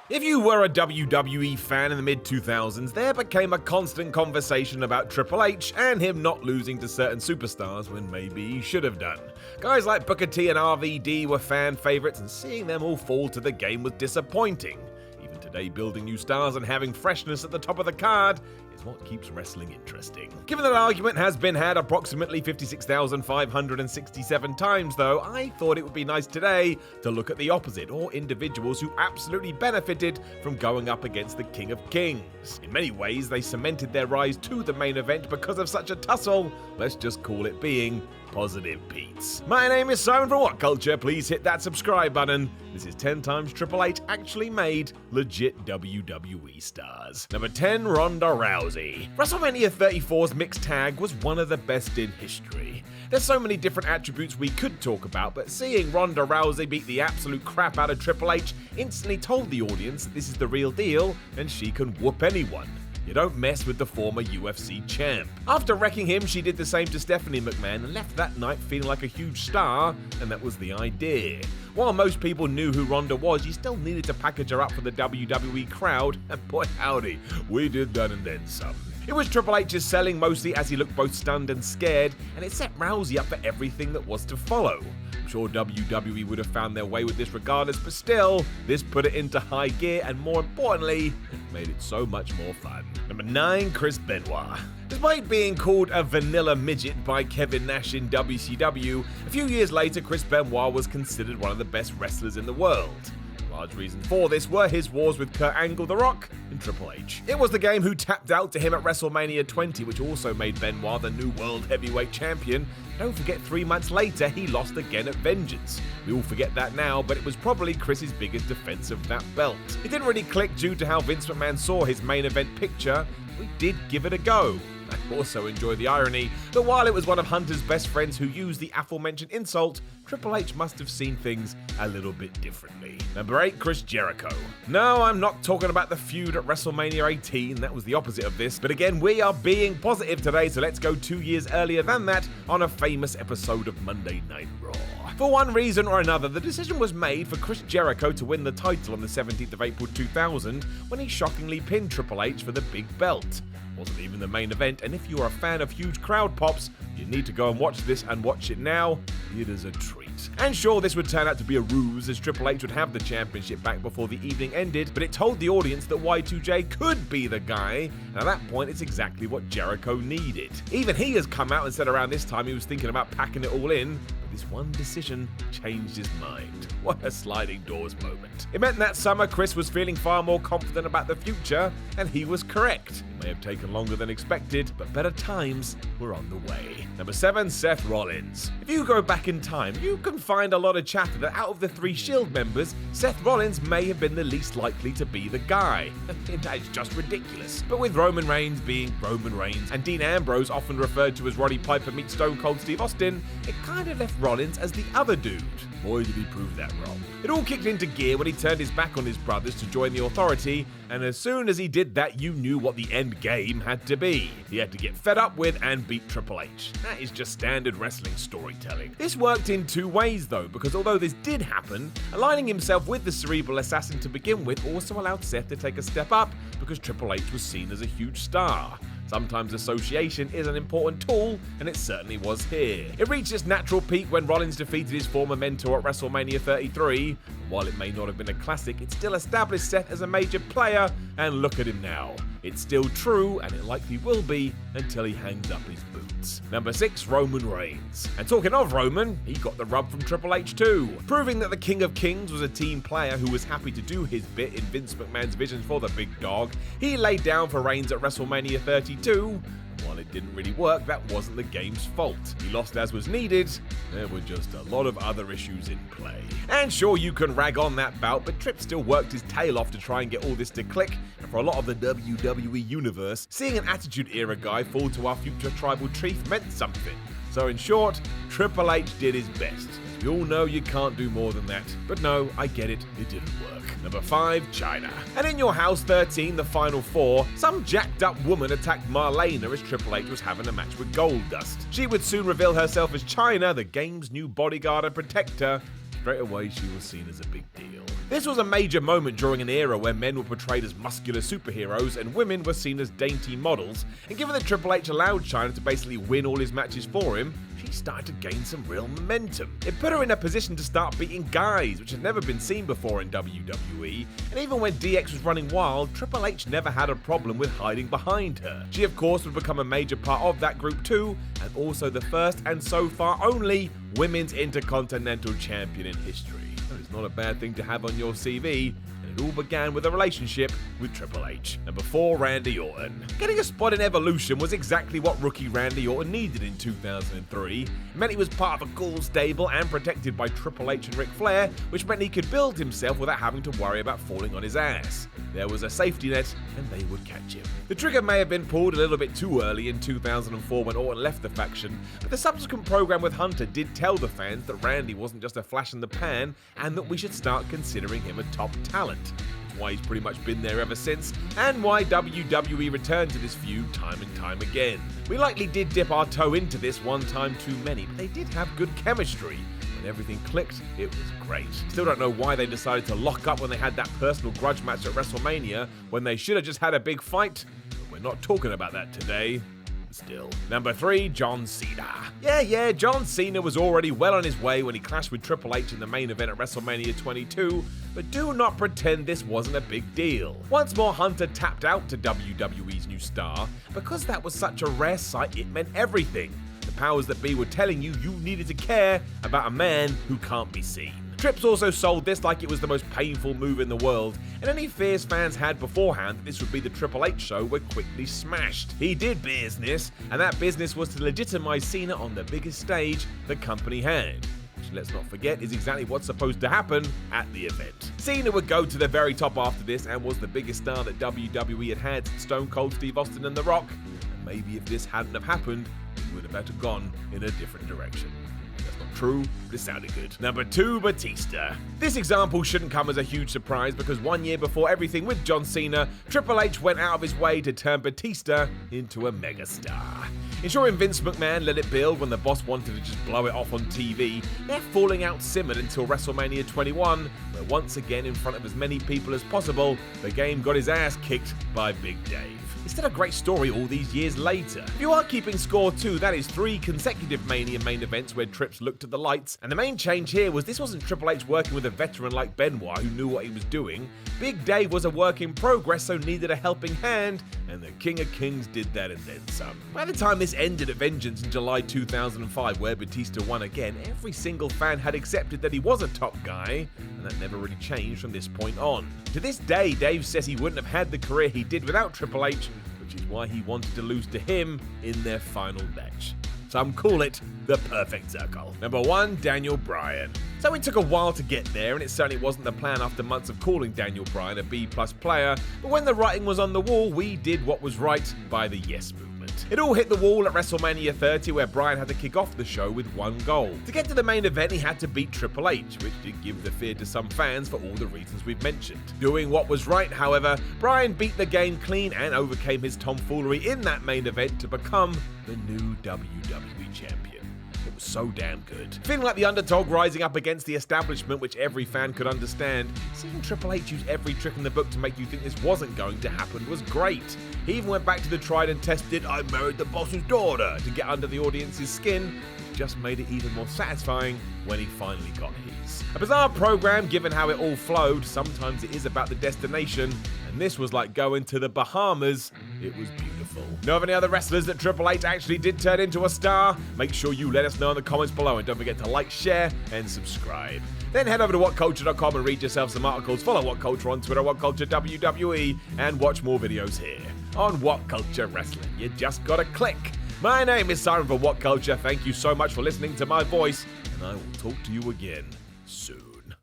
If you were a WWE fan in the mid-2000s, there became a constant conversation about Triple H and him not losing to certain superstars when maybe he should have done. Guys like Booker T and RVD were fan favorites, and seeing them all fall to the game was disappointing. Even today, building new stars and having freshness at the top of the card is what keeps wrestling interesting. Given that argument has been had approximately 56,567 times though, I thought it would be nice today to look at the opposite, or individuals who absolutely benefited from going up against the King of Kings. In many ways, they cemented their rise to the main event because of such a tussle. Let's just call it being Positive Pete's. My name is Simon from What Culture. Please hit that subscribe button. This is 10 times Triple H actually made legit WWE stars. Number 10, Ronda Rousey. WrestleMania 34's mixed tag was one of the best in history. There's so many different attributes we could talk about, but seeing Ronda Rousey beat the absolute crap out of Triple H instantly told the audience that this is the real deal and she can whoop anyone. You don't mess with the former UFC champ. After wrecking him, she did the same to Stephanie McMahon and left that night feeling like a huge star, and that was the idea. While most people knew who Ronda was, you still needed to package her up for the WWE crowd, and boy howdy, we did that and then some. It was Triple H's selling mostly as he looked both stunned and scared, and it set Rousey up for everything that was to follow. I'm sure WWE would have found their way with this regardless, but still, this put it into high gear and more importantly, it made it so much more fun. Number 9, Chris Benoit. Despite being called a vanilla midget by Kevin Nash in WCW, a few years later Chris Benoit was considered one of the best wrestlers in the world. Large reason for this were his wars with Kurt Angle, The Rock, and Triple H. It was the game who tapped out to him at WrestleMania 20, which also made Benoit the new World Heavyweight Champion. Don't forget 3 months later, he lost again at Vengeance. We all forget that now, but it was probably Chris's biggest defense of that belt. It didn't really click due to how Vince McMahon saw his main event picture. We did give it a go. I also enjoy the irony that while it was one of Hunter's best friends who used the aforementioned insult, Triple H must have seen things a little bit differently. Number 8, Chris Jericho. No, I'm not talking about the feud at WrestleMania 18, that was the opposite of this, but again, we are being positive today, so let's go 2 years earlier than that on a famous episode of Monday Night Raw. For one reason or another, the decision was made for Chris Jericho to win the title on the 17th of April 2000 when he shockingly pinned Triple H for the big belt. Wasn't even the main event, and if you are a fan of huge crowd pops, you need to go and watch this and watch it now. It is a treat. And sure, this would turn out to be a ruse as Triple H would have the championship back before the evening ended, but it told the audience that Y2J could be the guy, and at that point it's exactly what Jericho needed. Even he has come out and said around this time he was thinking about packing it all in, but this one decision changed his mind. What a sliding doors moment. It meant that summer Chris was feeling far more confident about the future, and he was correct. It may have taken longer than expected, but better times were on the way. Number 7, Seth Rollins. If you go back in time, you can find a lot of chatter that out of the 3 Shield members, Seth Rollins may have been the least likely to be the guy. That's just ridiculous. But with Roman Reigns being Roman Reigns and Dean Ambrose often referred to as Roddy Piper meets Stone Cold Steve Austin, it kind of left Rollins as the other dude. Boy, did he prove that wrong. It all kicked into gear when he turned his back on his brothers to join the Authority, and as soon as he did that, you knew what the end game had to be. He had to get fed up with and beat Triple H. That is just standard wrestling storytelling. This worked in 2 ways though, because although this did happen, aligning himself with the cerebral assassin to begin with also allowed Seth to take a step up because Triple H was seen as a huge star. Sometimes association is an important tool, and it certainly was here. It reached its natural peak when Rollins defeated his former mentor at WrestleMania 33. While it may not have been a classic, it still established Seth as a major player, and look at him now. It's still true, and it likely will be until he hangs up his boots. Number 6, Roman Reigns. And talking of Roman, he got the rub from Triple H too, proving that the King of Kings was a team player who was happy to do his bit in Vince McMahon's vision for the big dog. He laid down for Reigns at WrestleMania 32. While it didn't really work, that wasn't the game's fault. He lost as was needed. There were just a lot of other issues in play. And sure, you can rag on that bout, but Tripp still worked his tail off to try and get all this to click, and for a lot of the WWE universe, seeing an Attitude Era guy fall to our future tribal chief meant something. So in short, Triple H did his best. We all know you can't do more than that, but no, I get it, it didn't work. Number 5, Chyna. And in Your House 13, the Final 4, some jacked up woman attacked Marlena as Triple H was having a match with Goldust. She would soon reveal herself as Chyna, the game's new bodyguard and protector, straight away she was seen as a big deal. This was a major moment during an era where men were portrayed as muscular superheroes and women were seen as dainty models, and given that Triple H allowed Chyna to basically win all his matches for him, she started to gain some real momentum. It put her in a position to start beating guys, which had never been seen before in WWE, and even when DX was running wild, Triple H never had a problem with hiding behind her. She of course would become a major part of that group too, and also the first and so far only Women's Intercontinental Champion in history. That is not a bad thing to have on your CV. It all began with a relationship with Triple H. Number 4, Randy Orton. Getting a spot in Evolution was exactly what rookie Randy Orton needed in 2003. It meant he was part of a cool stable and protected by Triple H and Ric Flair, which meant he could build himself without having to worry about falling on his ass. There was a safety net, and they would catch him. The trigger may have been pulled a little bit too early in 2004 when Orton left the faction, but the subsequent program with Hunter did tell the fans that Randy wasn't just a flash in the pan, and that we should start considering him a top talent. That's why he's pretty much been there ever since, and why WWE returned to this feud time and time again. We likely did dip our toe into this one time too many, but they did have good chemistry. When everything clicked, it was great. Still don't know why they decided to lock up when they had that personal grudge match at WrestleMania, when they should have just had a big fight, but we're not talking about that today. Still. Number 3, John Cena. Yeah, John Cena was already well on his way when he clashed with Triple H in the main event at WrestleMania 22, but do not pretend this wasn't a big deal. Once more, Hunter tapped out to WWE's new star. Because that was such a rare sight, it meant everything. The powers that be were telling you needed to care about a man who can't be seen. Trips also sold this like it was the most painful move in the world, and any fears fans had beforehand that this would be the Triple H show were quickly smashed. He did business, and that business was to legitimize Cena on the biggest stage the company had. Which, let's not forget, is exactly what's supposed to happen at the event. Cena would go to the very top after this and was the biggest star that WWE had since Stone Cold Steve Austin and The Rock, and maybe if this hadn't have happened, we would have had to gone in a different direction. True, but it sounded good. Number 2, Batista. This example shouldn't come as a huge surprise because 1 year before everything with John Cena, Triple H went out of his way to turn Batista into a megastar. Ensuring Vince McMahon let it build when the boss wanted to just blow it off on TV, their falling out simmered until WrestleMania 21, where once again in front of as many people as possible, the game got his ass kicked by Big Dave. It's still a great story all these years later. If you are keeping score too, that is 3 consecutive Mania main events where Trips looked at the lights, and the main change here was this wasn't Triple H working with a veteran like Benoit who knew what he was doing. Big Dave was a work in progress, so needed a helping hand, and the King of Kings did that and then some. By the time this ended at Vengeance in July 2005, where Batista won again, every single fan had accepted that he was a top guy, and that never really changed from this point on. To this day, Dave says he wouldn't have had the career he did without Triple H, which is why he wanted to lose to him in their final match. Some call it the perfect circle. Number 1, Daniel Bryan. So it took a while to get there, and it certainly wasn't the plan after months of calling Daniel Bryan a B+ player, but when the writing was on the wall, we did what was right by the Yes movement. It all hit the wall at WrestleMania 30, where Bryan had to kick off the show with one goal. To get to the main event, he had to beat Triple H, which did give the fear to some fans for all the reasons we've mentioned. Doing what was right, however, Bryan beat the game clean and overcame his tomfoolery in that main event to become the new WWE champion. It was so damn good. Feeling like the underdog rising up against the establishment, which every fan could understand, seeing Triple H use every trick in the book to make you think this wasn't going to happen was great. He even went back to the tried and tested "I married the boss's daughter" to get under the audience's skin, which just made it even more satisfying when he finally got his. A bizarre program given how it all flowed. Sometimes it is about the destination, and this was like going to the Bahamas. It was beautiful. Know of any other wrestlers that Triple H actually did turn into a star? Make sure you let us know in the comments below, and don't forget to like, share, and subscribe. Then head over to whatculture.com and read yourself some articles. Follow What Culture on Twitter, WhatCultureWWE, and watch more videos here on What Culture Wrestling. You just gotta click. My name is Simon for What Culture. Thank you so much for listening to my voice, and I will talk to you again soon.